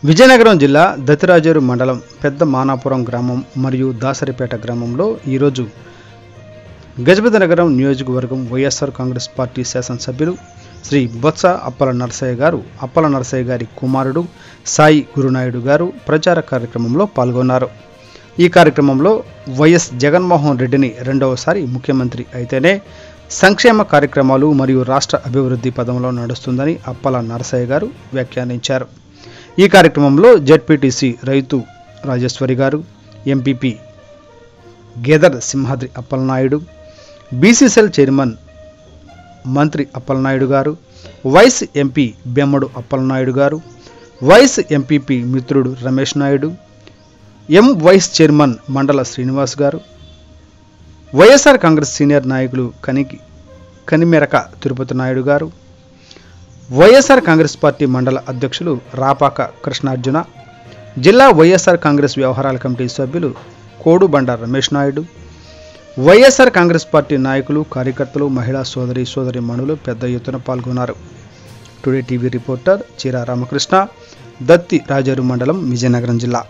విజయనగరం జిల్లా దతిరాజేరు మండలం పెద్ద మానాపురం గ్రామం మరియు దాసరిపేట గ్రామంలో ఈరోజు గజపతినగరం నియోజకవర్గం వైఎస్ఆర్ కాంగ్రెస్ పార్టీ శాసనసభ్యులు శ్రీ బొత్స అప్పల నరసయ్య గారు, అప్పల నరసయ్య గారి కుమారుడు సాయి గురునాయుడు గారు ప్రచార కార్యక్రమంలో పాల్గొన్నారు. ఈ కార్యక్రమంలో వైఎస్ జగన్మోహన్ రెడ్డిని రెండవసారి ముఖ్యమంత్రి అయితేనే సంక్షేమ కార్యక్రమాలు మరియు రాష్ట్ర అభివృద్ధి పదంలో నడుస్తుందని అప్పల నరసయ్య గారు వ్యాఖ్యానించారు. ఈ కార్యక్రమంలో జెడ్పీటీసీ రైతు రాజేశ్వరి గారు, MPP gather Simhadri Appalanaidu, BCCL chairman మంత్రి అప్పలనాయుడు గారు, వైస్ ఎంపీ బెమ్మడు అప్పలనాయుడు గారు, వైస్ ఎంపీపీ మిత్రుడు రమేష్ నాయుడు, ఎం వైస్ చైర్మన్ మండల శ్రీనివాస్ గారు, వైఎస్ఆర్ కాంగ్రెస్ సీనియర్ నాయకులు కనిమెరక తిరుపతి నాయుడు గారు, వైఎస్ఆర్ కాంగ్రెస్ పార్టీ మండల అధ్యక్షులు రాపాక కృష్ణార్జున, జిల్లా వైఎస్ఆర్ కాంగ్రెస్ వ్యవహారాల కమిటీ సభ్యులు కోడుబండ రమేష్ నాయుడు, వైఎస్ఆర్ కాంగ్రెస్ పార్టీ నాయకులు, కార్యకర్తలు, మహిళా సోదరీమణులు పెద్ద ఎత్తున పాల్గొన్నారు. టుడే టీవీ రిపోర్టర్ చీరా రామకృష్ణ, దత్తి రాజేరు మండలం, విజయనగరం జిల్లా.